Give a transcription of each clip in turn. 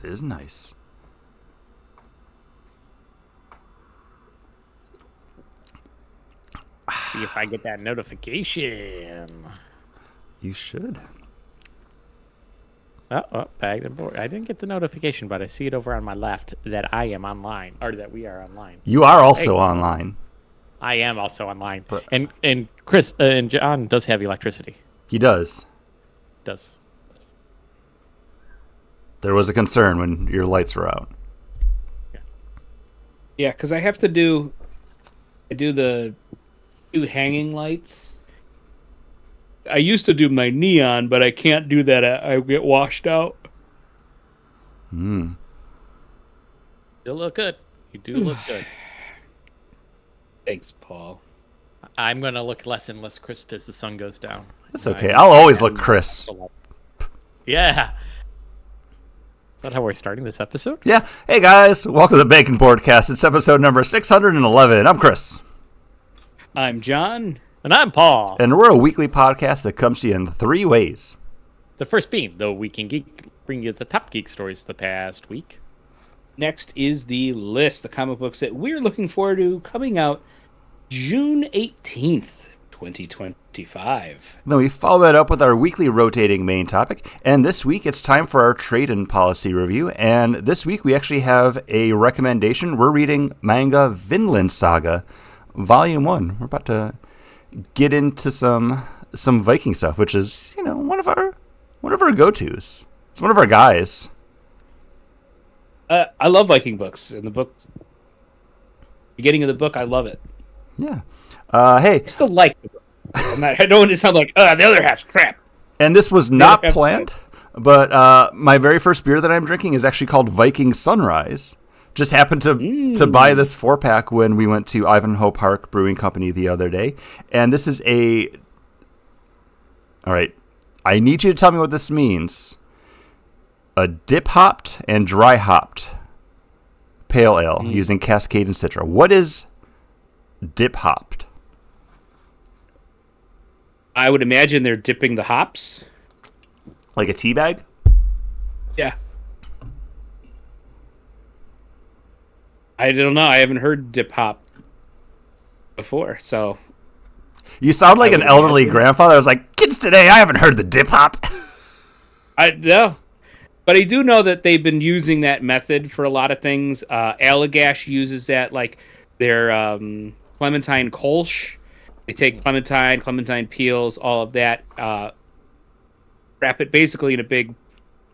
It is nice. See if I get that notification. You should. Bagged and board. I didn't get the notification, but I see it over on my left that I am online, or that we are online. You are also Hey, online. I am also online. But And Chris and John does have electricity. he does. Does. There was a concern when your lights were out. Yeah, because I do the two hanging lights. I used to do my neon, but I can't do that. I get washed out. Hmm. You look good. You do look good. Thanks, Paul. I'm gonna look less and less crisp as the sun goes down. That's okay. I'll always look crisp. Yeah. Is that how we're starting this episode? Yeah. Hey guys, welcome to the Bacon Podcast. It's episode number 611. I'm Chris. I'm John. And I'm Paul. And we're a weekly podcast that comes to you in 3 ways. The first being the Week in Geek, bring you the top geek stories of the past week. Next is the list, the comic books that we're looking forward to coming out June 18th, 2025. Then we follow that up with our weekly rotating main topic. And this week it's time for our trade and policy review. And this week we actually have a recommendation. We're reading manga Vinland Saga, Volume 1. We're about to get into some Viking stuff, which is, one of our go-tos. It's one of our guys. I love Viking books. In the book, beginning of the book, I love it. Yeah. Hey. I still like the book. I don't want to sound like, the other half's crap. And this was not planned, but my very first beer that I'm drinking is actually called Viking Sunrise. Just happened to buy this 4-pack when we went to Ivanhoe Park Brewing Company the other day. And this is all right, I need you to tell me what this means. A dip-hopped and dry-hopped pale ale using Cascade and Citra. What is dip-hopped? I would imagine they're dipping the hops. Like a tea bag? Yeah. I don't know. I haven't heard dip hop before, so. You sound like an elderly grandfather. I was like, kids today, I haven't heard the dip hop. I know. But I do know that they've been using that method for a lot of things. Allagash uses that, like their Clementine Kolsch. They take clementine peels, all of that, wrap it basically in a big,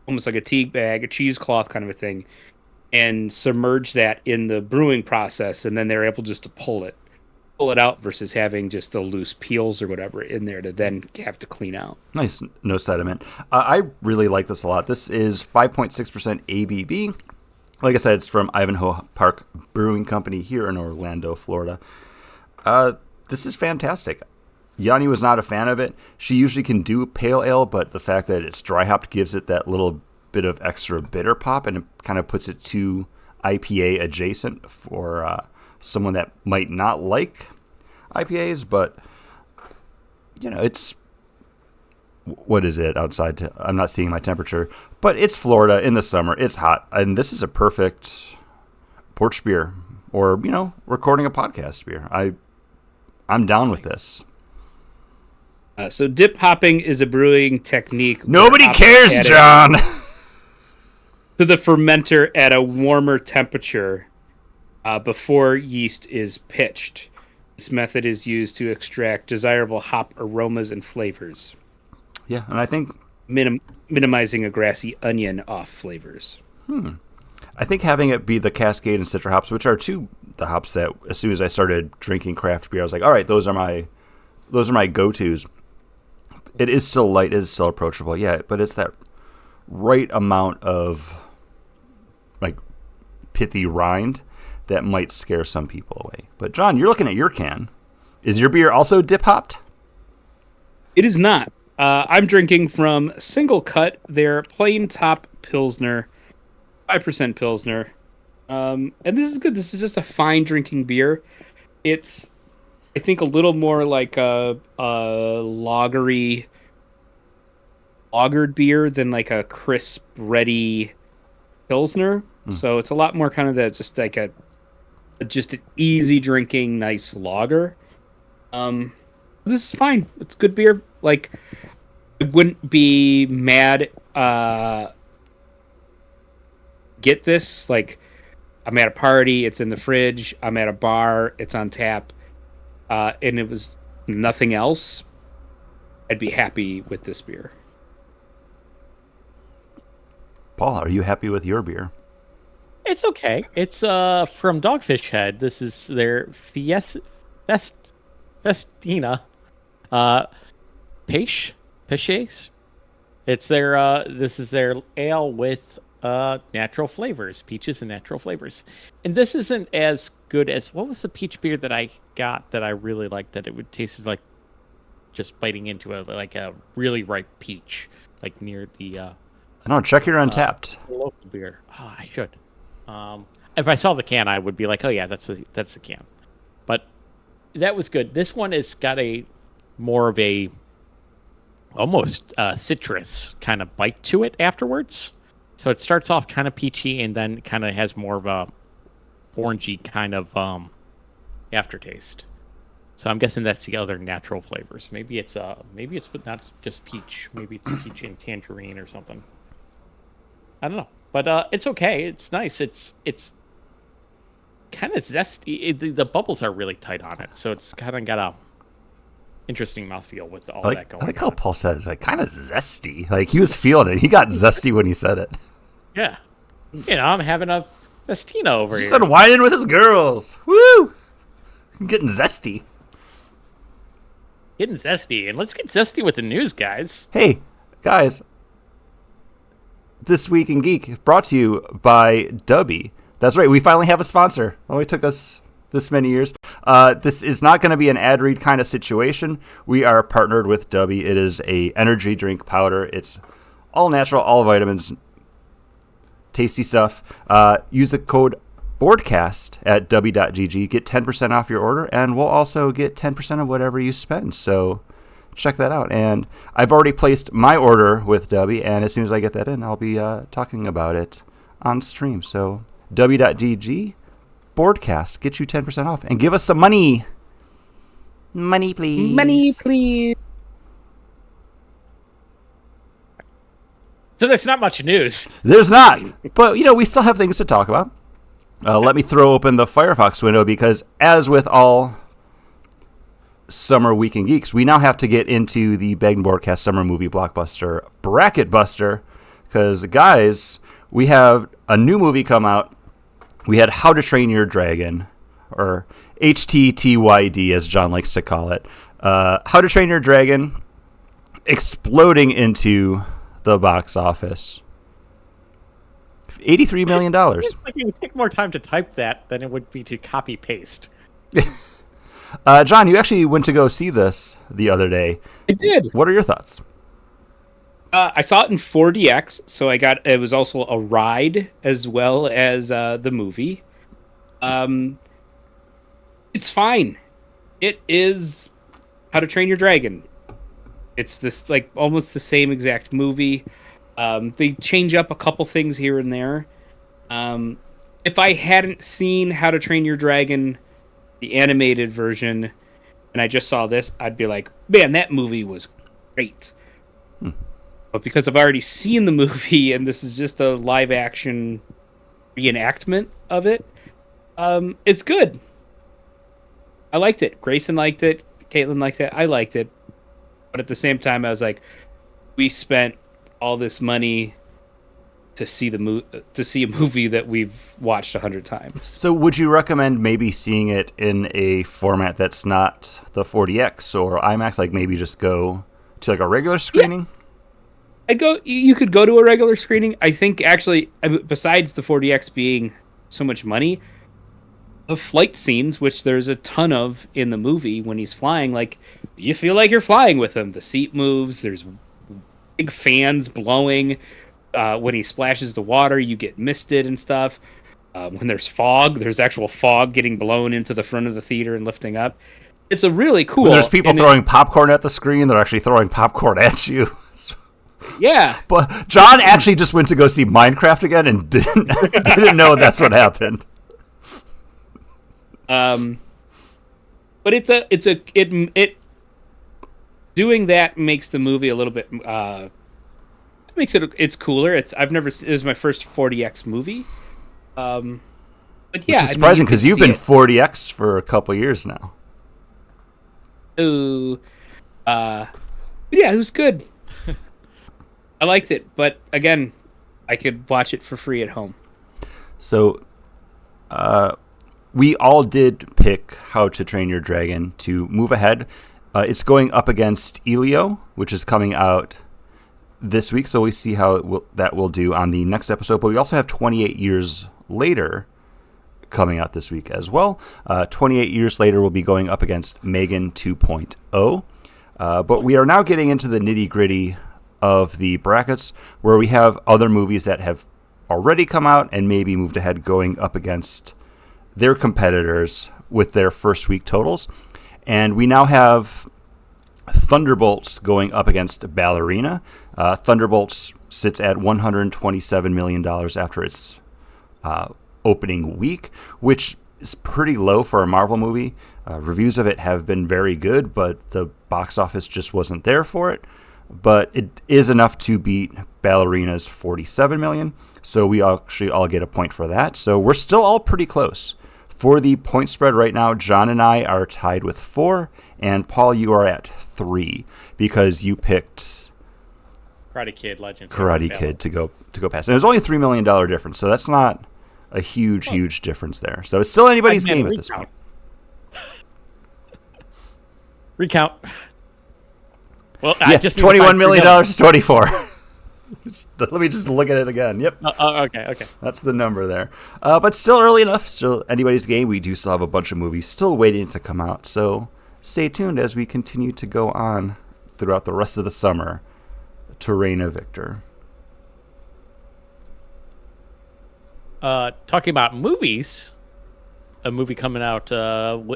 almost like a tea bag, a cheesecloth kind of a thing, and submerge that in the brewing process, and then they're able just to pull it out versus having just the loose peels or whatever in there to then have to clean out. Nice. No sediment. I really like this a lot. This is 5.6% ABV. Like I said, it's from Ivanhoe Park Brewing Company here in Orlando, Florida. This is fantastic. Yanni was not a fan of it. She usually can do pale ale, but the fact that it's dry hopped gives it that little bit of extra bitter pop, and it kind of puts it to IPA adjacent for someone that might not like IPAs, but it's, what is it outside? I'm not seeing my temperature, but it's Florida in the summer. It's hot, and this is a perfect porch beer or recording a podcast beer. I'm down with this. So dip hopping is a brewing technique. Nobody cares, John. To the fermenter at a warmer temperature before yeast is pitched. This method is used to extract desirable hop aromas and flavors. Yeah, and I think minimizing a grassy onion off flavors. I think having it be the Cascade and Citra hops, which are the hops that as soon as I started drinking craft beer, I was like, all right, those are my go-tos. It is still light, it is still approachable, yeah, but it's that right amount of like pithy rind that might scare some people away. But John, you're looking at your can. Is your beer also dip hopped? It is not. I'm drinking from Single Cut, their plain top Pilsner, 5% Pilsner. And this is good. This is just a fine drinking beer. It's, I think, a little more like a lagered beer than like a crisp, ready Pilsner. So it's a lot more kind of that, just like just an easy drinking, nice lager. This is fine. It's good beer. Like, I wouldn't be mad. Get this, like, I'm at a party, it's in the fridge. I'm at a bar, it's on tap, and it was nothing else. I'd be happy with this beer. Paul, are you happy with your beer? It's okay. It's from Dogfish Head. This is their Festina Peches. It's their this is their ale with natural flavors, peaches and natural flavors. And this isn't as good as, what was the peach beer that I got that I really liked, that it would taste like just biting into a really ripe peach, like near the No, check your Untapped. local beer. Oh, I should. If I saw the can, I would be like, oh yeah, that's the can. But that was good. This one has got a more of a almost citrus kind of bite to it afterwards. So it starts off kind of peachy and then kind of has more of a orangey kind of aftertaste. So I'm guessing that's the other natural flavors. Maybe it's not just peach. Maybe it's peach and tangerine or something. I don't know, but it's okay. It's nice. It's kind of zesty. The bubbles are really tight on it, so it's kind of got a interesting mouthfeel with all that going on. I like how Paul said it's like kind of zesty. Like he was feeling it. He got zesty when he said it. Yeah, I'm having a festina over He here. said whining with his girls. Woo! I'm getting zesty. Getting zesty, and let's get zesty with the news, guys. Hey, guys. This Week in Geek brought to you by Dubby. That's right, we finally have a sponsor. Only took us this many years. This is not going to be an ad read kind of situation. We are partnered with Dubby. It is a energy drink powder. It's all natural, all vitamins, tasty stuff. Use the code BOARDCAST at dubby.gg. Get 10% off your order, and we'll also get 10% of whatever you spend. So check that out. And I've already placed my order with Dubby, and as soon as I get that in, I'll be talking about it on stream. So dubby.gg, BOARDCAST, get you 10% off, and give us some money. Money, please. Money, please. So there's not much news. There's not, but we still have things to talk about. Let me throw open the Firefox window, because as with all Summer Weekend Geeks, we now have to get into the Bag and Boardcast Summer Movie Blockbuster Bracket Buster, because guys, we have a new movie come out. We had How to Train Your Dragon, or HTTYD as John likes to call it. How to Train Your Dragon exploding into the box office. $83 million. It's like it would take more time to type that than it would be to copy paste. John, you actually went to go see this the other day. I did. What are your thoughts? I saw it in 4DX, so it was also a ride as well as the movie. It's fine. It is How to Train Your Dragon. It's this like almost the same exact movie. They change up a couple things here and there. If I hadn't seen How to Train Your Dragon, the animated version, and I just saw this, I'd be like, man, that movie was great. But because I've already seen the movie and this is just a live action reenactment of it, it's good. I liked it. Grayson liked it. Caitlin liked it. I liked it. But at the same time, I was like, we spent all this money to see a movie that we've watched 100 times. So would you recommend maybe seeing it in a format that's not the 4DX or IMAX, like maybe just go to like a regular screening? Yeah. You could go to a regular screening. I think actually, besides the 4DX being so much money, the flight scenes, which there's a ton of in the movie when he's flying, like you feel like you're flying with him. The seat moves. There's big fans blowing. When he splashes the water, you get misted and stuff. When there's fog, there's actual fog getting blown into the front of the theater and lifting up. It's a really cool. When there's people throwing popcorn at the screen. They're actually throwing popcorn at you. Yeah. But John actually just went to go see Minecraft again and didn't know that's what happened. But it doing that makes the movie a little bit it's cooler. It was my first 40X movie. But yeah, Which is surprising because you've been 40X for a couple years now. Ooh, but yeah, it was good. I liked it, but again, I could watch it for free at home. So, we all did pick How to Train Your Dragon to move ahead. It's going up against Elio, which is coming out this week, so we see how that will do on the next episode. But we also have 28 Years Later coming out this week as well. 28 Years Later will be going up against Megan 2.0. But we are now getting into the nitty-gritty of the brackets, where we have other movies that have already come out and maybe moved ahead going up against their competitors with their first week totals. And we now have Thunderbolts going up against Ballerina. Thunderbolts sits at $127 million after its opening week, which is pretty low for a Marvel movie. Reviews of it have been very good, but the box office just wasn't there for it. But it is enough to beat Ballerina's $47 million, so we actually all get a point for that. So we're still all pretty close. For the point spread right now, John and I are tied with 4, and Paul, you are at 3 because you picked Karate Kid Legend. Karate Kid to go past. And it was only a $3 million difference, so that's not a huge difference there. So it's still anybody's game at this point. Recount. Well, yeah, I just $21 million to 24. Let me just look at it again. Yep. Okay. That's the number there. But still early enough. Still anybody's game. We do still have a bunch of movies still waiting to come out. So stay tuned as we continue to go on throughout the rest of the summer to Reign of Victor. Talking about movies, a movie coming out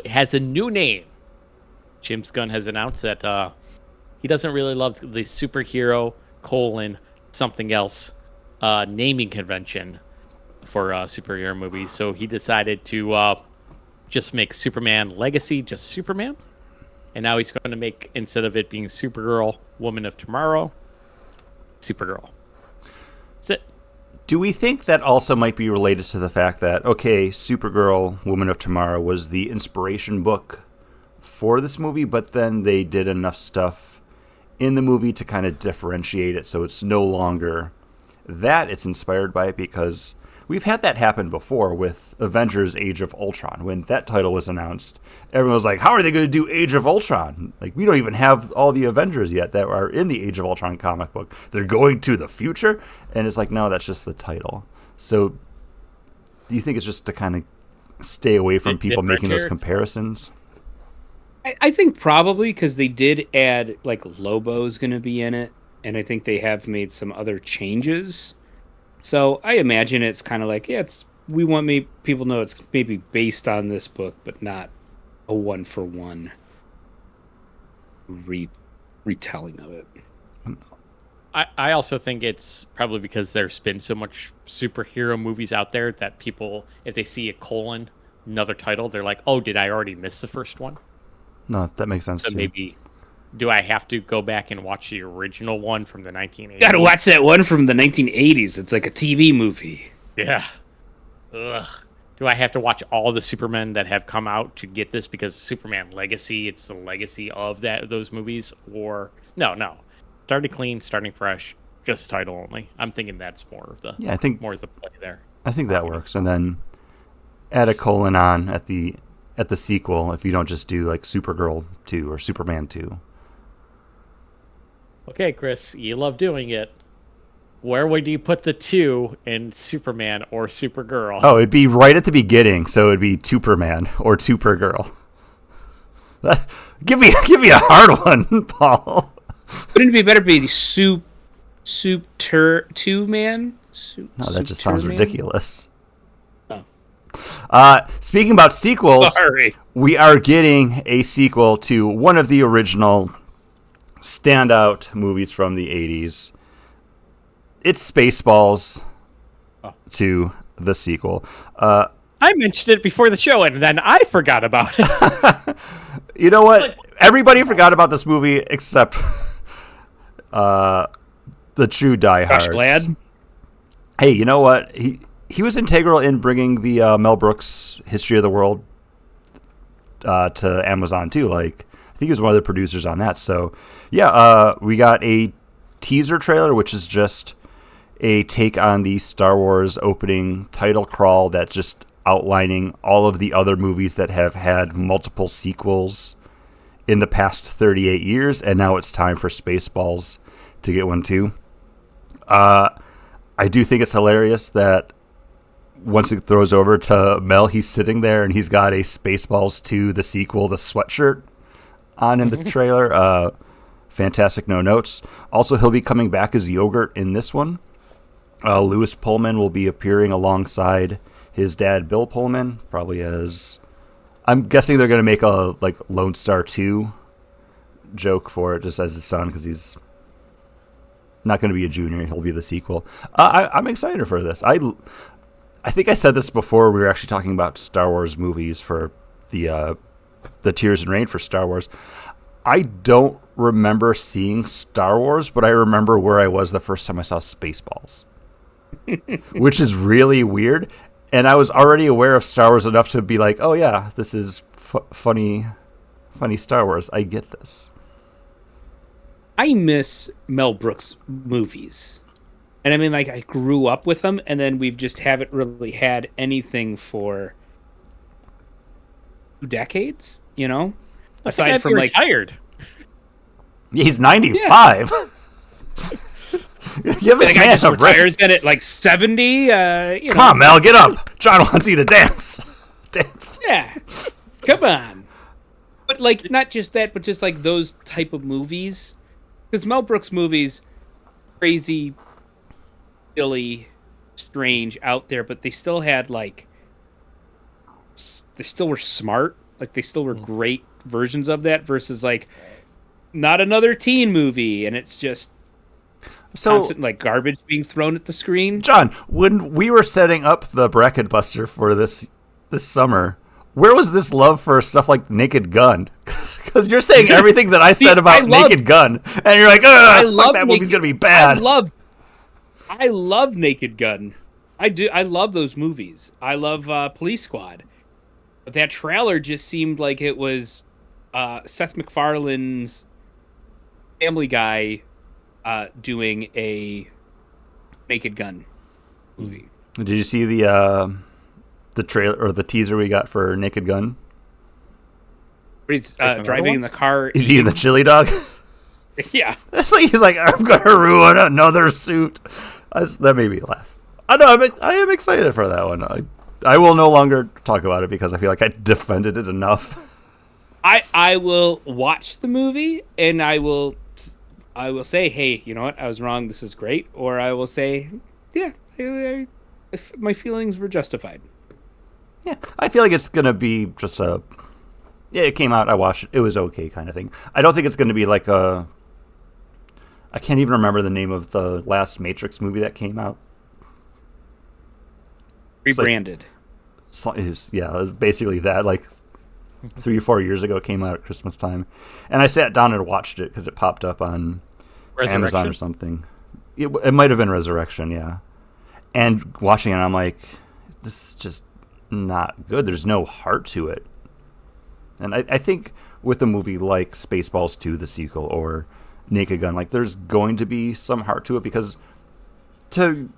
has a new name. James Gunn has announced that he doesn't really love the superhero something else naming convention for superhero movies. So he decided to just make Superman Legacy just Superman. And now he's going to make, instead of it being Supergirl, Woman of Tomorrow, Supergirl. That's it. Do we think that also might be related to the fact that, okay, Supergirl, Woman of Tomorrow was the inspiration book for this movie, but then they did enough stuff in the movie to kind of differentiate it so it's no longer that it's inspired by it? Because we've had that happen before with Avengers Age of Ultron. When that title was announced, everyone was like, how are they going to do Age of Ultron? Like, we don't even have all the Avengers yet that are in the Age of Ultron comic book. They're going to the future? And it's like, no, that's just the title. So do you think it's just to kind of stay away from people making those comparisons? I think probably because they did add, like, Lobo's going to be in it, and I think they have made some other changes. So I imagine it's kind of like, yeah, we want people to know it's maybe based on this book, but not a one-for-one retelling of it. I also think it's probably because there's been so much superhero movies out there that people, if they see another title, they're like, oh, did I already miss the first one? No, that makes sense. So too. maybe, do I have to go back and watch the original one from the 1980s? You gotta watch that one from the 1980s. It's like a TV movie. Yeah. Ugh. Do I have to watch all the Supermen that have come out to get this because Superman Legacy, it's the legacy of those movies? Or no. Starting clean, starting fresh, just title only. I'm thinking that's more of the more of the play there. I think that works. And then add a colon on at the sequel if you don't just do like Supergirl 2 or Superman 2. Okay, Chris, you love doing it. Where would you put the 2 in Superman or Supergirl? Oh, it'd be right at the beginning, so it'd be Superman or Supergirl. Give me a hard one, Paul. Wouldn't it be better to be Two-Man? No, that just sounds ridiculous. Oh. Speaking about sequels, Sorry. We are getting a sequel to one of the original standout movies from the 80s. It's Spaceballs Oh. to the sequel. I mentioned it before the show, and then I forgot about it. You know what? Everybody forgot about this movie except the true diehards. Josh Glad. Hey, you know what? He was integral in bringing the Mel Brooks History of the World to Amazon too. Like, I think he was one of the producers on that. So, yeah, we got a teaser trailer, which is just a take on the Star Wars opening title crawl that's just outlining all of the other movies that have had multiple sequels in the past 38 years, and now it's time for Spaceballs to get one too. I do think it's hilarious that once it throws over to Mel, he's sitting there and he's got a Spaceballs 2, the sequel, the sweatshirt on in the trailer. Fantastic, no notes. Also, he'll be coming back as Yogurt in this one. Lewis Pullman will be appearing alongside his dad, Bill Pullman, probably as... I'm guessing they're going to make a Lone Star 2 joke for it, just as his son, because he's not going to be a junior. He'll be the sequel. I'm excited for this. I think I said this before. We were actually talking about Star Wars movies for the Tears and Rain for Star Wars. I don't remember seeing Star Wars, but I remember where I was the first time I saw Spaceballs, which is really weird. And I was already aware of Star Wars enough to be like, oh yeah, this is funny Star Wars. I get this. I miss Mel Brooks movies. And I mean, like, I grew up with them, and then we've just haven't really had anything for 2 decades, you know? Aside from, like... retired. He's 95. Give The it guy man just a break. retires then at, like, 70, you know? Come on, Mel, get up. John wants you to dance. Dance. Yeah. Come on. But, like, not just that, but just, like, those type of movies. Because Mel Brooks movies, crazy, silly, strange, out there, but they still had, like... They still were smart. Like, they still were great versions of that versus, like, not another teen movie, and it's just constant, like, garbage being thrown at the screen. John, when we were setting up the bracket buster for this summer, where was this love for stuff like Naked Gun? Because you're saying everything that I said about Naked Gun, and you're like, I "Ugh, love that movie's gonna be bad." I love Naked Gun. I do. I love those movies. I love Police Squad. But that trailer just seemed like it was Seth MacFarlane's Family Guy doing a Naked Gun movie. Did you see the trailer or the teaser we got for Naked Gun? He's driving in the car. Is he in the chili dog? Yeah. It's like he's like, I'm gonna ruin another suit. That made me laugh. I know. I am excited for that one. I will no longer talk about it because I feel like I defended it enough. I will watch the movie and I will say, hey, you know what? I was wrong. This is great. Or I will say, yeah, my feelings were justified. Yeah, I feel like it's gonna be just a. Yeah, it came out. I watched it. It was okay, kind of thing. I don't think it's gonna be like a. I can't even remember the name of the last Matrix movie that came out. Rebranded. It was basically that. Like 3 or 4 years ago, it came out at Christmas time, and I sat down and watched it because it popped up on Amazon or something. It might have been Resurrection, yeah. And watching it, I'm like, this is just not good. There's no heart to it. And I think with a movie like Spaceballs 2, the sequel, or Naked Gun, like, there's going to be some heart to it because, to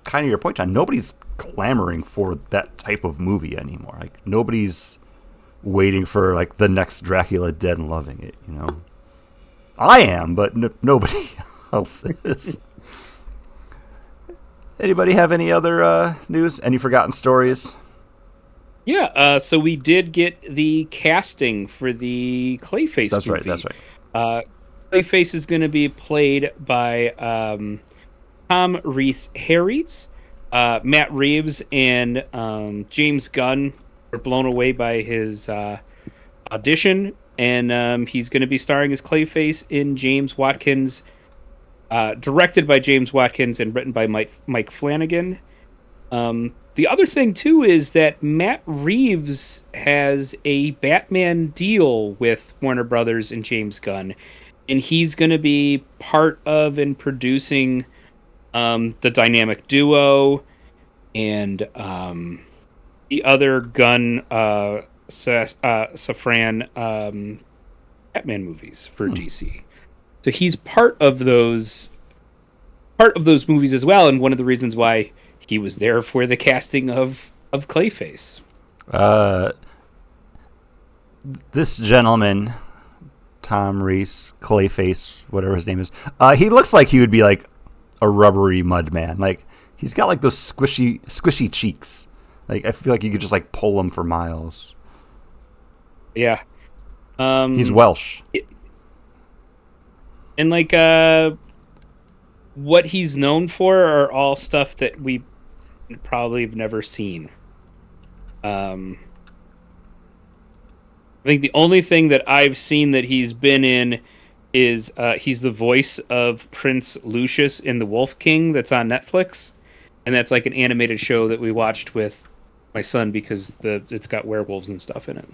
kind of your point, John, nobody's clamoring for that type of movie anymore. Like, nobody's waiting for, like, the next Dracula Dead and loving it, you know? I am, but nobody else is. Anybody have any other news? Any forgotten stories? Yeah, so we did get the casting for the Clayface movie. That's right. Clayface is going to be played by Tom Rhys-Harries. Matt Reeves and James Gunn were blown away by his audition, and he's going to be starring as Clayface in James Watkins' directed by James Watkins and written by Mike Flanagan. The other thing too is that Matt Reeves has a Batman deal with Warner Brothers and James Gunn, and he's going to be part of and producing the Dynamic Duo and the other Gunn Safran Batman movies for DC. So he's part of those movies as well, and one of the reasons why he was there for the casting of Clayface. This gentleman, Tom Reese, Clayface, whatever his name is, he looks like he would be like a rubbery mud man. Like he's got like those squishy cheeks. Like I feel like you could just like pull him for miles. Yeah. He's Welsh. And like what he's known for are all stuff that we probably have never seen. I think the only thing that I've seen that he's been in is he's the voice of Prince Lucius in The Wolf King that's on Netflix, and that's like an animated show that we watched with my son because it's got werewolves and stuff in it.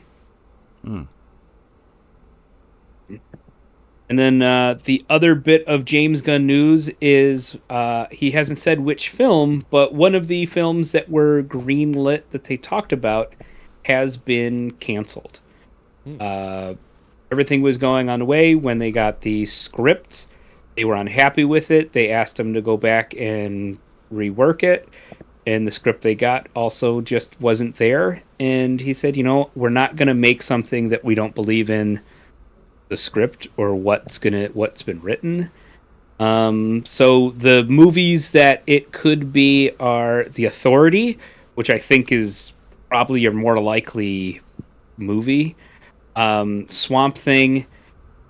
And then the other bit of James Gunn news is he hasn't said which film, but one of the films that were greenlit that they talked about has been canceled. Everything was going on the way when they got the script. They were unhappy with it. They asked him to go back and rework it. And the script they got also just wasn't there. And he said, we're not going to make something that we don't believe in the script or what's been written. So the movies that it could be are The Authority, which I think is probably your more likely movie, Swamp Thing,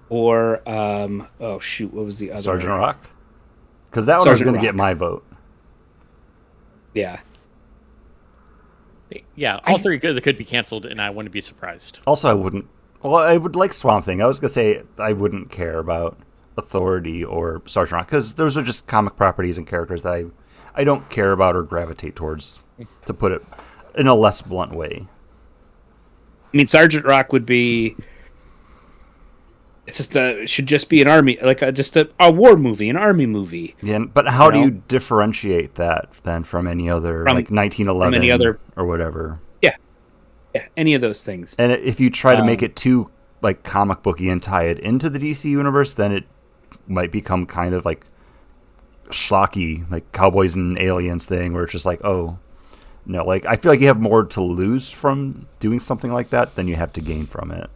or what was the other? Sergeant Rock? Because that one was going to get my vote. Yeah. Yeah, all three could be canceled, and I wouldn't be surprised. Also, I wouldn't. Well, I would like Swamp Thing. I was going to say I wouldn't care about Authority or Sergeant Rock, because those are just comic properties and characters that I don't care about or gravitate towards, to put it in a less blunt way. I mean, Sergeant Rock would be... It should just be an army, like just a war movie, an army movie. Yeah, but how do you differentiate that then from any other, like 1911 any other, or whatever? Yeah, any of those things. And if you try to make it too like comic booky and tie it into the DC universe, then it might become kind of like schlocky, like Cowboys and Aliens thing, where it's just like, oh no, like I feel like you have more to lose from doing something like that than you have to gain from it.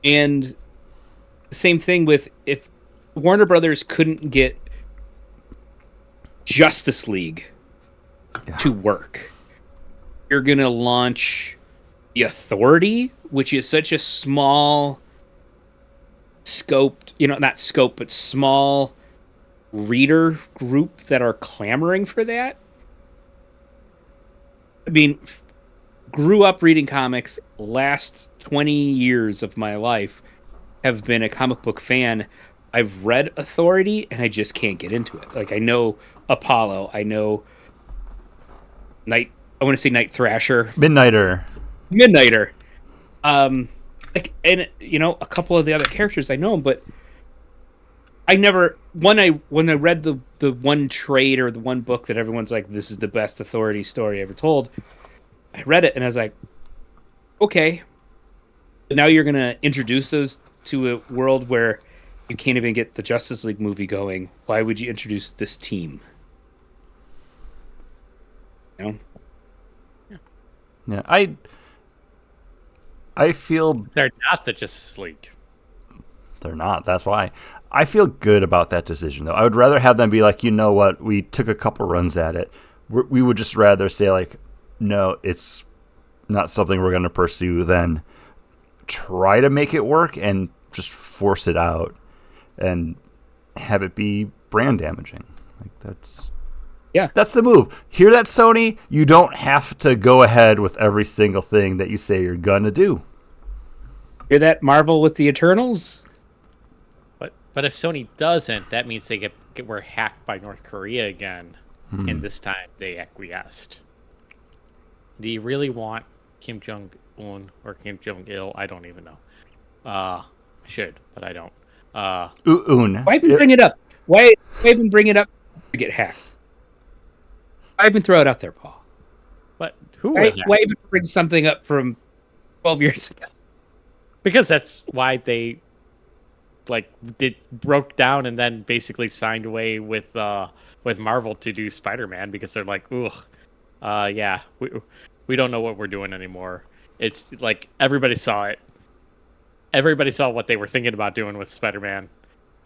And same thing with if Warner Brothers couldn't get Justice League to work, you're going to launch The Authority, which is such a small scoped, not scope, but small reader group that are clamoring for that. I mean, grew up reading comics, last 20 years of my life have been a comic book fan. I've read Authority and I just can't get into it. Like I know Apollo, I know I want to say Night Thrasher, Midnighter. Like, and a couple of the other characters I know, but I never when I read the one trade or the one book that everyone's like, this is the best Authority story ever told. I read it and I was like, okay. But now you're gonna introduce those to a world where you can't even get the Justice League movie going. Why would you introduce this team? Yeah, I feel they're not the Justice League. They're not. That's why I feel good about that decision, though. I would rather have them be like, you know what, we took a couple runs at it. We would just rather say like, no, it's not something we're going to pursue, than try to make it work and just force it out and have it be brand damaging. Like that's the move. Hear that, Sony? You don't have to go ahead with every single thing that you say you're gonna do. Hear that, Marvel with the Eternals? But if Sony doesn't, that means they were hacked by North Korea again, and this time they acquiesced. Do you really want Kim Jong Un or Kim Jong Il? I don't even know. I should, but I don't. Un. Why even bring it up? Why even bring it up to get hacked? Why even throw it out there, Paul? But who? Why even bring something up from 12 years ago? Because that's why they broke down and then basically signed away with Marvel to do Spider-Man because they're like, ugh, yeah, we don't know what we're doing anymore. It's like everybody saw it. Everybody saw what they were thinking about doing with Spider-Man,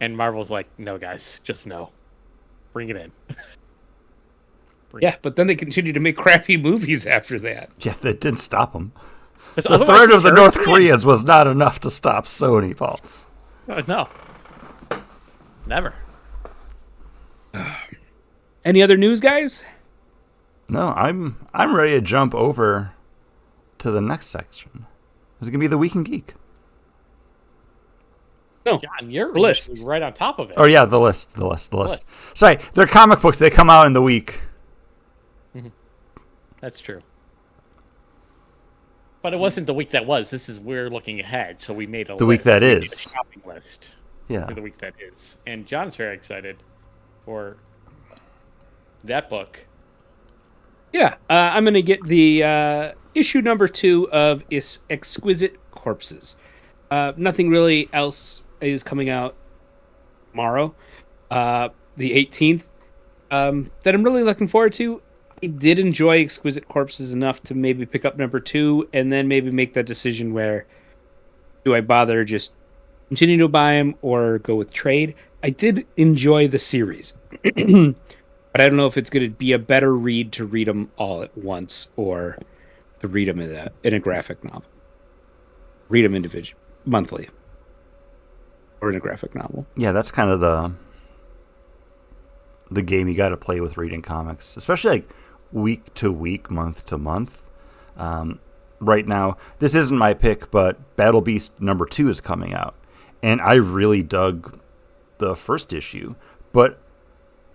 and Marvel's like, no, guys, just no, bring it in. But then they continued to make crappy movies after that. Yeah, that didn't stop them. The Otherwise, threat it's of the very North bad. Koreans was not enough to stop Sony, Paul. No, never. Any other news, guys? No, I'm ready to jump over to the next section. It's gonna be the Week in Geek. No, John, you're List. usually right on top of it. Oh yeah, the list. Sorry, they're comic books. They come out in the week. That's true. But it wasn't the week that was. This is we're looking ahead, so we made a The week list. that We made is. a shopping list Yeah. for the week that is, and John's very excited for that book. Yeah, I'm going to get the issue number 2 of Exquisite Corpses. Nothing really else is coming out tomorrow, the 18th, that I'm really looking forward to. I did enjoy Exquisite Corpses enough to maybe pick up number 2 and then maybe make that decision where do I bother just continue to buy them or go with trade. I did enjoy the series. But I don't know if it's going to be a better read to read them all at once or to read them in a graphic novel. Read them individually, monthly, or in a graphic novel. Yeah, that's kind of the game you got to play with reading comics, especially like week to week, month to month. Right now, this isn't my pick, but Battle Beast number 2 is coming out, and I really dug the first issue. But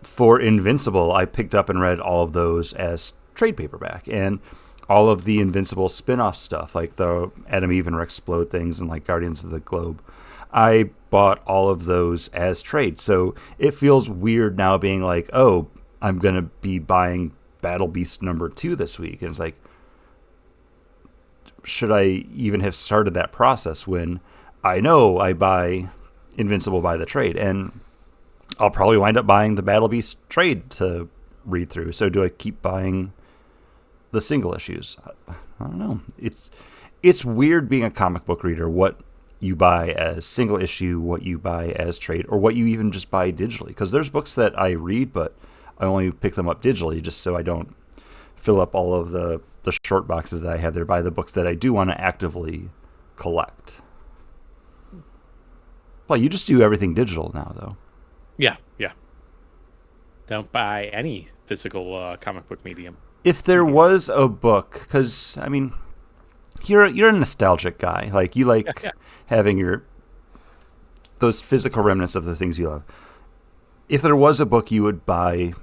for Invincible, I picked up and read all of those as trade paperback, and all of the Invincible spin-off stuff, like the Adam, Eve, and Explode things, and like Guardians of the Globe. I bought all of those as trade, so it feels weird now being like, oh, I'm going to be buying Battle Beast number 2 this week. And it's like, should I even have started that process when I know I buy Invincible by the trade? And I'll probably wind up buying the Battle Beast trade to read through. So do I keep buying the single issues? I don't know. It's weird being a comic book reader, what you buy as single issue, what you buy as trade, or what you even just buy digitally. Because there's books that I read, but I only pick them up digitally just so I don't fill up all of the short boxes that I have there. Buy the books that I do want to actively collect. Well, you just do everything digital now, though. Yeah. Don't buy any physical comic book medium. If there was a book, because I mean, you're a nostalgic guy. Like you like having those physical remnants of the things you love. If there was a book you would buy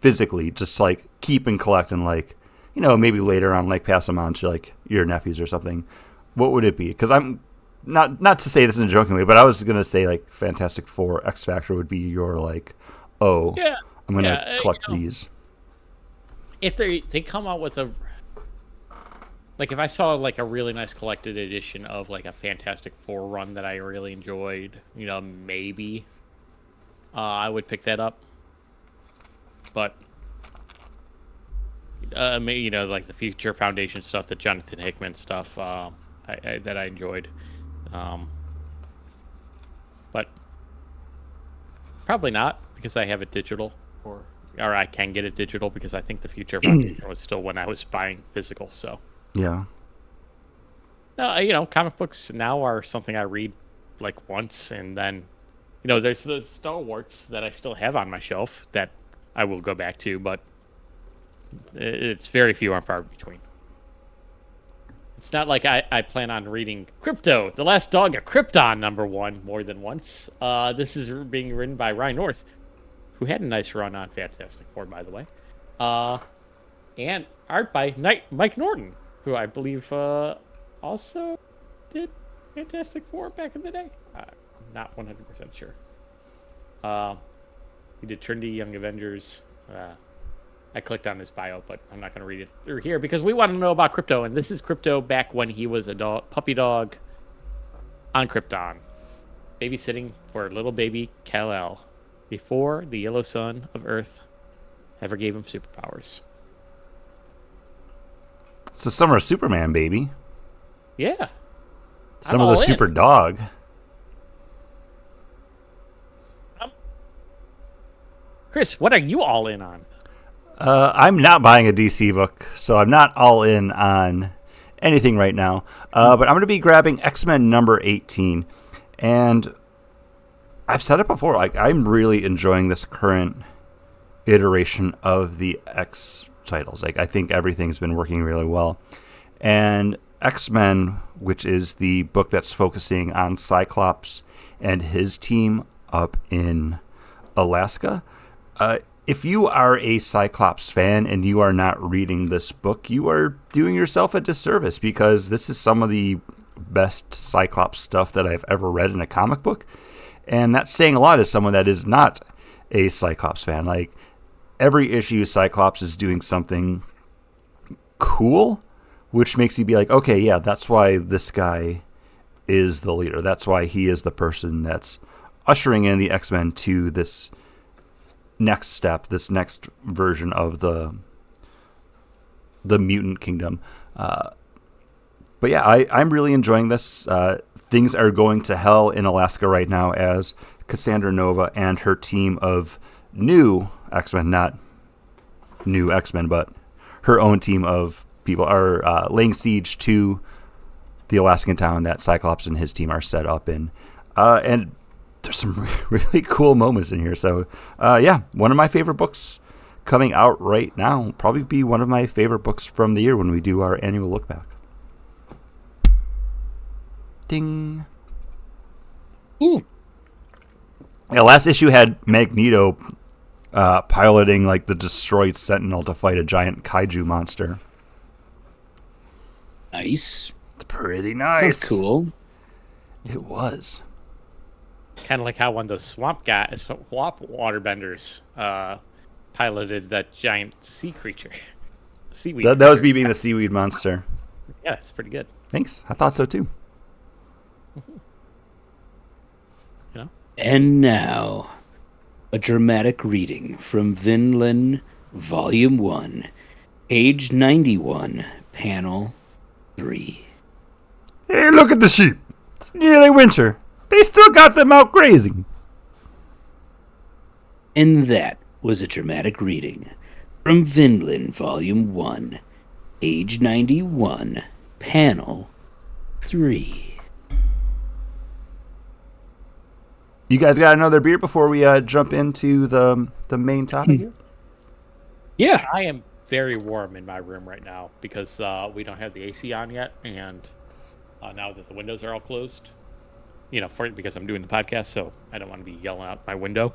physically, just like keep and collect, and like, you know, maybe later on like pass them on to like your nephews or something, what would it be? Because I'm not to say this in a joking way, but I was gonna say like Fantastic Four, X Factor would be your like, oh, Yeah. I'm gonna collect these. If they come out with like if I saw like a really nice collected edition of like a Fantastic Four run that I really enjoyed, you know, maybe I would pick that up. But you know, like the Future Foundation stuff, the Jonathan Hickman stuff, that I enjoyed. But probably not, because I have it digital, or I can get it digital, because I think the Future Foundation was still when I was buying physical. So Yeah. you know, comic books now are something I read like once, and then, you know, there's the Star Wars that I still have on my shelf that I will go back to, but it's very few and far between. It's not like I plan on reading Crypto, The Last Dog of Krypton #1 more than once. This is being written by Ryan North, who had a nice run on Fantastic Four, by the way. And art by Mike Norton, who I believe also did Fantastic Four back in the day. I'm not 100% sure. He did Trinity, Young Avengers. I clicked on his bio, but I'm not going to read it through here because we want to know about Crypto, and this is Crypto back when he was a puppy dog on Krypton, babysitting for little baby Kal-El before the yellow sun of Earth ever gave him superpowers. It's the summer of Superman, baby. Yeah. Some of the super dog. Chris, what are you all in on? I'm not buying a DC book, so I'm not all in on anything right now. But I'm going to be grabbing X-Men number 18. And I've said it before, like I'm really enjoying this current iteration of the X titles. Like I think everything's been working really well. And X-Men, which is the book that's focusing on Cyclops and his team up in Alaska. If you are a Cyclops fan and you are not reading this book, you are doing yourself a disservice because this is some of the best Cyclops stuff that I've ever read in a comic book. And that's saying a lot as someone that is not a Cyclops fan. Like, every issue, Cyclops is doing something cool, which makes you be like, okay, yeah, that's why this guy is the leader. That's why he is the person that's ushering in the X-Men to this next step, this next version of the mutant kingdom. But yeah, I'm really enjoying this. Things are going to hell in Alaska right now as Cassandra Nova and her team of new X-Men, not new X-Men, but her own team of people are laying siege to the Alaskan town that Cyclops and his team are set up in. And there's some really cool moments in here. So, yeah, one of my favorite books coming out right now. Will probably be one of my favorite books from the year when we do our annual look back. Ding. Ooh. Yeah, last issue had Magneto piloting like the destroyed Sentinel to fight a giant kaiju monster. Nice. It's pretty nice. Sounds cool. It was. Kind of like how one of those swamp waterbenders piloted that giant sea creature. Seaweed. That was me being the seaweed monster. Yeah, it's pretty good. Thanks. I thought so too. You know? And now, a dramatic reading from Vinland, Volume 1, page 91, panel 3. Hey, look at the sheep. It's nearly winter. They still got them out grazing. And that was a dramatic reading from Vinland, Volume 1, page 91, panel 3. You guys got another beer before we jump into the main topic here? Yeah. I am very warm in my room right now because we don't have the AC on yet, and now that the windows are all closed, because I'm doing the podcast, so I don't want to be yelling out my window.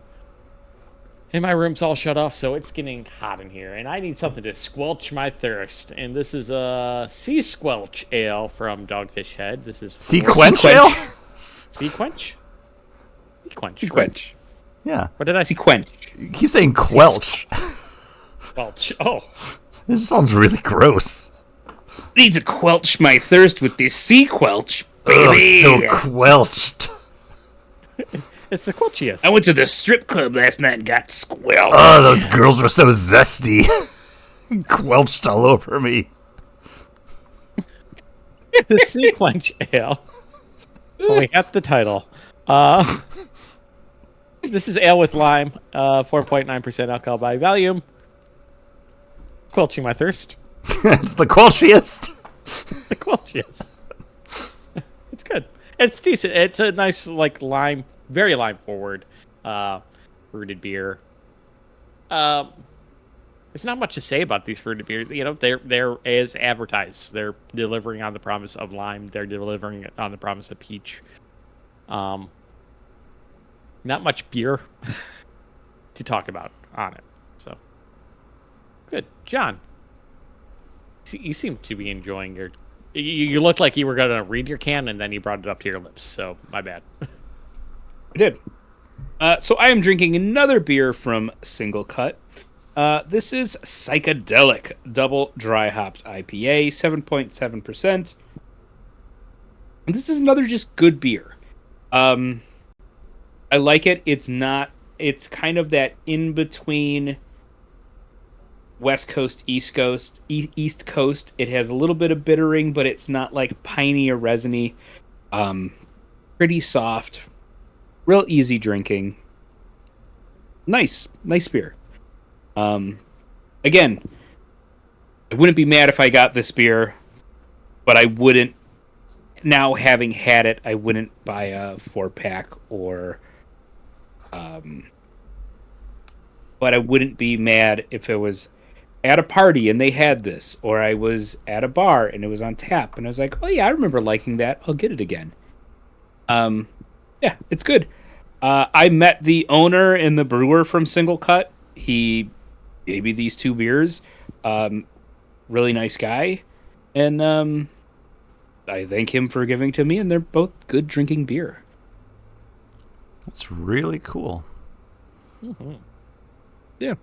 And my room's all shut off, so it's getting hot in here, and I need something to squelch my thirst. And this is a Sea Squelch Ale from Dogfish Head. This is Sea Quench Ale? Sea Quench? Sequench. Yeah. What did I say? Sequench. You keep saying quelch. Squelch. Oh. It just sounds really gross. Need to quelch my thirst with this sea quelch, Ugh, baby. so quelched. It's the Quelchiest. I went to the strip club last night and got squelched. Oh, those girls were so zesty. Quelched all over me. The Sea Quench Ale. Well, we got the title. This is ale with lime, 4.9% alcohol by volume. Quelching my thirst. It's the quelchiest. The Quelchiest. It's good. It's decent. It's a nice, lime, very lime forward, fruited beer. There's not much to say about these fruited beers. You know, they're as advertised. They're delivering on the promise of lime. They're delivering on the promise of peach. Not much beer to talk about on it. So good, John. You seem to be enjoying your. You looked like you were going to read your can, and then you brought it up to your lips. So my bad. I did. So I am drinking another beer from Single Cut. This is Psychedelic Double Dry Hopped IPA, 7.7%. And this is another just good beer. I like it. It's kind of that in between West Coast, East Coast, East Coast. It has a little bit of bittering, but it's not like piney or resiny. Pretty soft, real easy drinking. Nice beer. Again, I wouldn't be mad if I got this beer, but I wouldn't. Now having had it, I wouldn't buy a 4-pack or. But I wouldn't be mad if it was at a party and they had this, or I was at a bar and it was on tap and I was like, oh yeah, I remember liking that. I'll get it again. Yeah, it's good. I met the owner and the brewer from Single Cut. He gave me these 2 beers. Really nice guy. And I thank him for giving to me, and they're both good drinking beer. That's really cool. Mm-hmm. Yeah.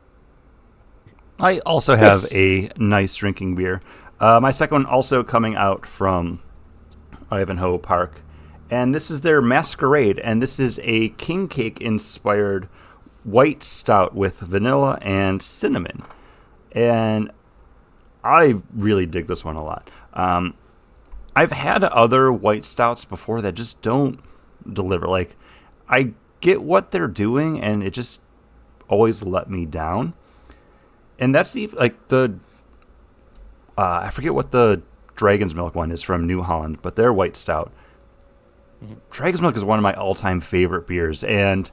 I also have a nice drinking beer. My second one also coming out from Ivanhoe Park. And this is their Masquerade. And this is a king cake inspired white stout with vanilla and cinnamon. And I really dig this one a lot. I've had other white stouts before that just don't deliver. Like, I get what they're doing, and it just always let me down. And that's I forget what the Dragon's Milk one is from New Holland, but their white stout. Mm-hmm. Dragon's Milk is one of my all-time favorite beers, and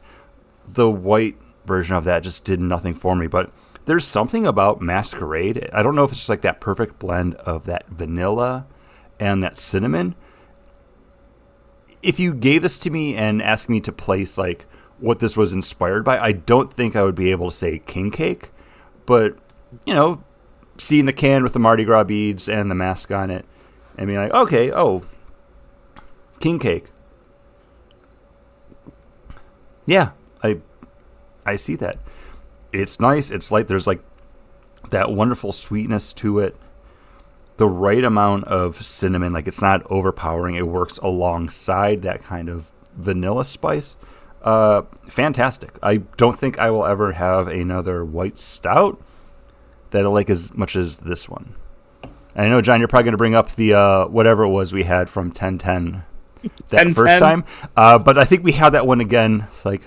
the white version of that just did nothing for me. But there's something about Masquerade. I don't know if it's just like that perfect blend of that vanilla and that cinnamon. If you gave this to me and asked me to place like what this was inspired by, I don't think I would be able to say king cake. But, you know, seeing the can with the Mardi Gras beads and the mask on it and being like, okay, king cake. Yeah, I see that. It's nice. It's like there's like that wonderful sweetness to it. The right amount of cinnamon, like it's not overpowering. It works alongside that kind of vanilla spice. Fantastic. I don't think I will ever have another white stout that I like as much as this one. And I know, John, you're probably going to bring up the whatever it was we had from 1010 that 1010. First time. But I think we had that one again like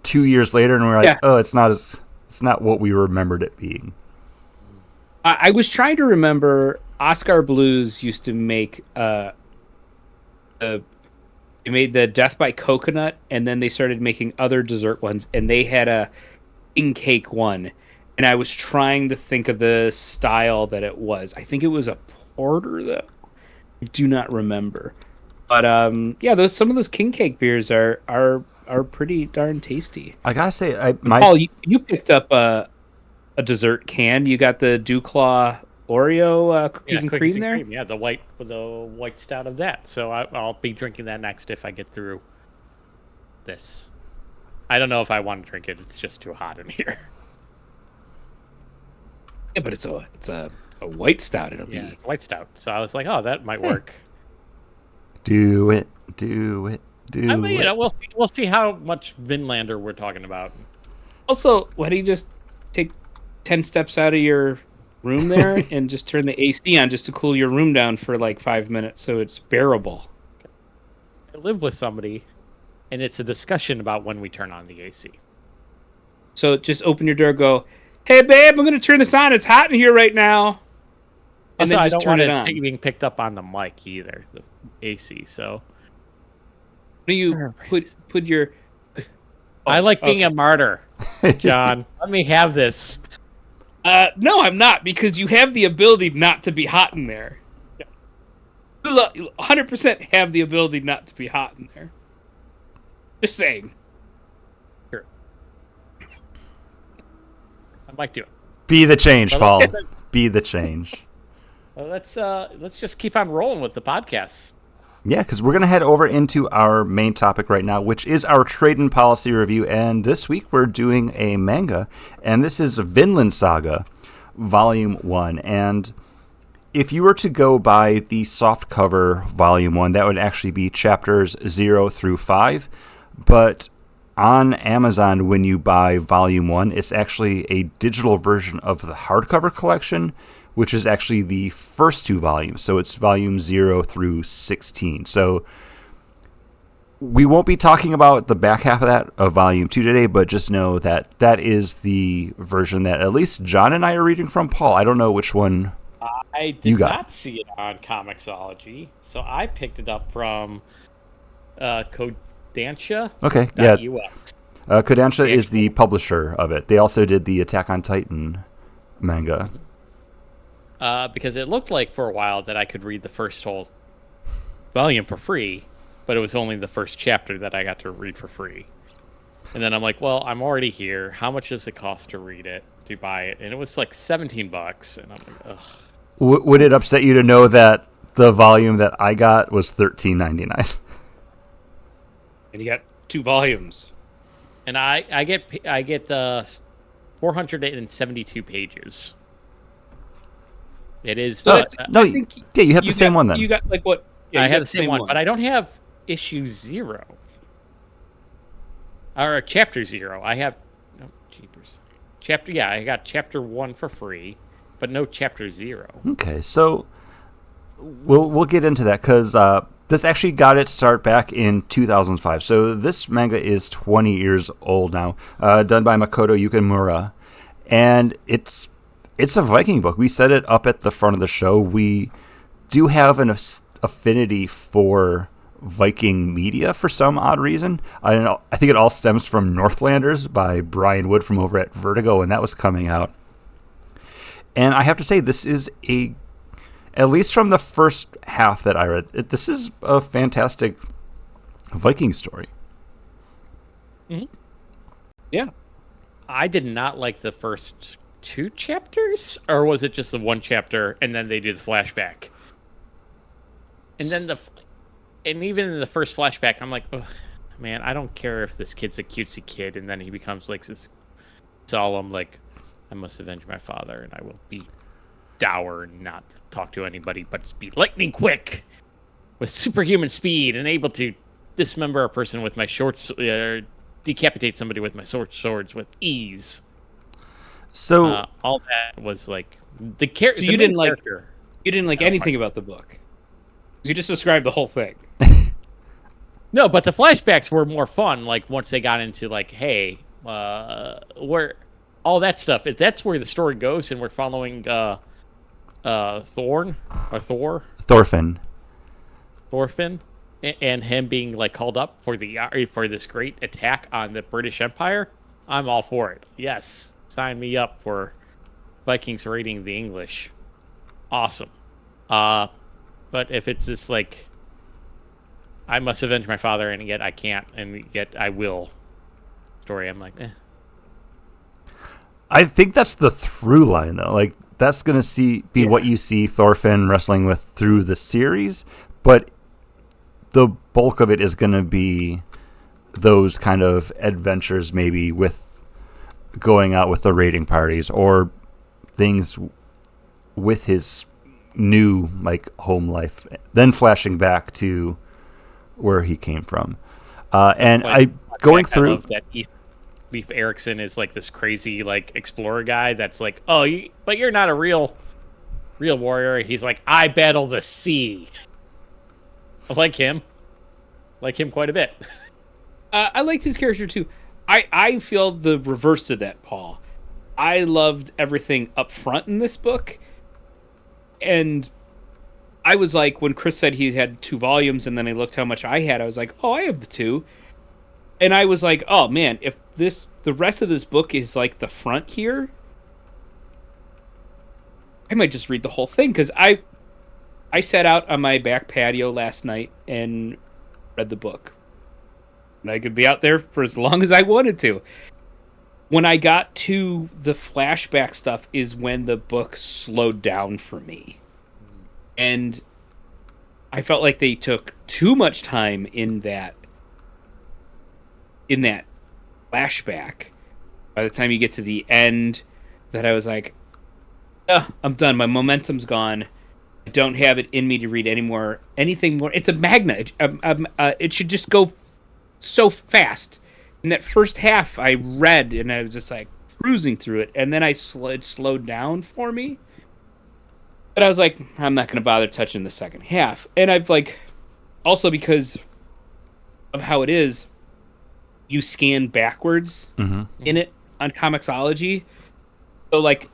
2 years later, and we're like, oh, it's not what we remembered it being. I was trying to remember. Oscar Blues used to make they made the Death by Coconut, and then they started making other dessert ones, and they had a king cake one. And I was trying to think of the style that it was. I think it was a porter, though. I do not remember. But yeah, some of those king cake beers are pretty darn tasty. I gotta say, Paul, you picked up a dessert can. You got the Dewclaw Oreo cookies and cream there. Yeah, the white stout of that. So I'll be drinking that next if I get through this. I don't know if I want to drink it. It's just too hot in here. Yeah, but it's a white stout. It's a white stout. So I was like, oh, that might work. Do it. I mean, you know, we'll see how much Vinlander we're talking about. Also, why don't you just take 10 steps out of your room there and just turn the AC on just to cool your room down for like 5 minutes so it's bearable? I live with somebody, and it's a discussion about when we turn on the AC. So just open your door, go, hey babe, I'm going to turn this on. It's hot in here right now. And also, then just turn it on. Being picked up on the mic either, the AC. So do you put your? I like being a martyr, John. Let me have this. No, I'm not, because you have the ability not to be hot in there. 100% have the ability not to be hot in there. Just saying. Sure. I might do it. Be the change, Well, Paul. let's get Be the change. Well, let's just keep on rolling with the podcasts. Yeah, because we're going to head over into our main topic right now, which is our trade and policy review. And this week we're doing a manga, and this is Vinland Saga, Volume 1. And if you were to go by the soft cover Volume 1, that would actually be chapters 0 through 5. But on Amazon, when you buy Volume 1, it's actually a digital version of the hardcover collection, which is actually the first 2 volumes. So it's volume 0 through 16. So we won't be talking about the back half of that, of volume 2 today, but just know that that is the version that at least John and I are reading from. Paul, I don't know which one I did you got. not see it on Comixology, so I picked it up from Kodansha. Okay, yeah. US. Kodansha is the publisher of it. They also did the Attack on Titan manga. Because it looked like for a while that I could read the first whole volume for free, but it was only the first chapter that I got to read for free. And then I'm like, well, I'm already here. How much does it cost to read it, to buy it? And it was like $17, and I'm like, ugh. Would it upset you to know that the volume that I got was $13.99? And you got 2 volumes. And I get 472 pages. It is. No, no, I think yeah, you have the same got- one then. You got like what? Yeah, I you have got the same one, but I don't have issue 0 or chapter 0. I have no jeepers. Chapter, yeah, I got chapter 1 for free, but no chapter 0. Okay, so we'll get into that because this actually got its start back in 2005. So this manga is 20 years old now, done by Makoto Yukimura, and it's a Viking book. We said it up at the front of the show. We do have an affinity for Viking media for some odd reason. I don't know. I think it all stems from Northlanders by Brian Wood from over at Vertigo, and that was coming out. And I have to say, this is at least from the first half that I read, this is a fantastic Viking story. Mm-hmm. Yeah. I did not like the first 2 chapters, or was it just the 1 chapter and then they do the flashback? And then and even in the first flashback, I'm like, oh, man, I don't care if this kid's a cutesy kid, and then he becomes like this solemn, like, I must avenge my father, and I will be dour and not talk to anybody, but be lightning quick with superhuman speed and able to dismember a person with my shorts, decapitate somebody with my swords with ease. So all that was like the character. So you didn't like anything about the book. You just described the whole thing. No, but the flashbacks were more fun. Like once they got into like, hey, where all that stuff. If that's where the story goes, and we're following Thorfinn, and him being like called up for this great attack on the British Empire, I'm all for it. Yes, sign me up for Vikings raiding the English. Awesome. But if it's this like, I must avenge my father, and yet I can't, and yet I will story, I'm like, eh. I think that's the through line, though. Like, that's going to be what you see Thorfinn wrestling with through the series, but the bulk of it is going to be those kind of adventures, maybe with going out with the raiding parties or things with his new like home life, then flashing back to where he came from. And I love that Leif Erikson is like this crazy like explorer guy that's like, oh, but you're not a real warrior. He's like, I battle the sea. I like him quite a bit. I liked his character too. I feel the reverse of that, Paul. I loved everything up front in this book. And I was like, when Chris said he had 2 volumes and then I looked how much I had, I was like, oh, I have the 2. And I was like, oh man, if the rest of this book is like the front here, I might just read the whole thing because I sat out on my back patio last night and read the book. And I could be out there for as long as I wanted to. When I got to the flashback stuff is when the book slowed down for me. And I felt like they took too much time in that flashback. By the time you get to the end, that I was like, I'm done. My momentum's gone. I don't have it in me to read anything more. It's a magnet. It should just go so fast. In that first half, I read and I was just like cruising through it, and then it slowed down for me. But I was like, I'm not going to bother touching the second half. And I've like, also because of how it is, you scan backwards in it on Comixology. So like,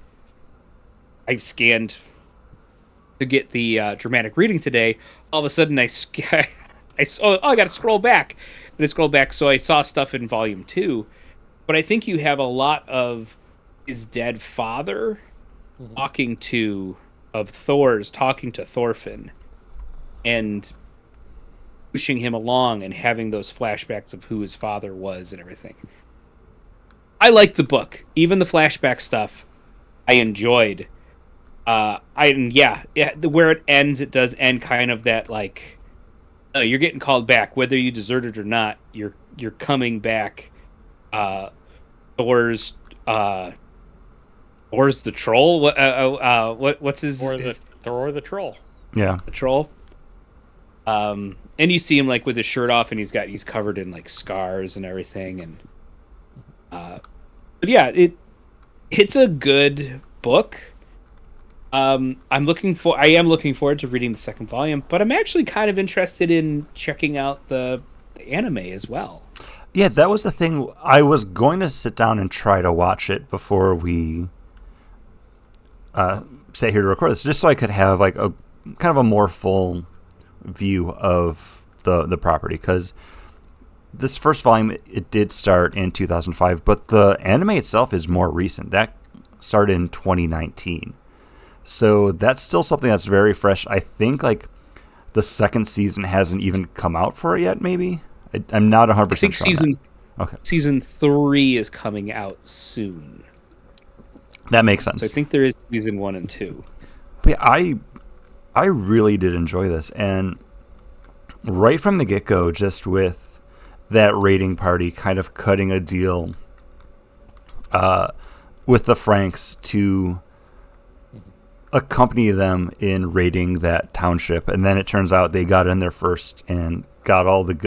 I've scanned to get the dramatic reading today. All of a sudden, I got to scroll back. And I scrolled back, so I saw stuff in Volume 2. But I think you have a lot of his dead father talking to Thorfinn and pushing him along and having those flashbacks of who his father was and everything. I like the book. Even the flashback stuff, I enjoyed. Where it ends, it does end kind of that like, you're getting called back, whether you deserted or not. You're coming back. Thor's the troll. What's his? Thor the troll. Yeah, the troll. And you see him like with his shirt off, and he's covered in like scars and everything. And but yeah, it's a good book. I am looking forward to reading the second volume, but I'm actually kind of interested in checking out the anime as well. Yeah, that was the thing. I was going to sit down and try to watch it before we sat here to record this, just so I could have like a kind of a more full view of the property, because this first volume, it did start in 2005, but the anime itself is more recent. That started in 2019. So that's still something that's very fresh. I think like the second season hasn't even come out for it yet, maybe? I'm not 100% sure. Season 3 is coming out soon. That makes sense. So I think there is season 1 and 2. But yeah, I really did enjoy this. And right from the get-go, just with that raiding party kind of cutting a deal with the Franks to accompany them in raiding that township, and then it turns out they got in there first and got all the good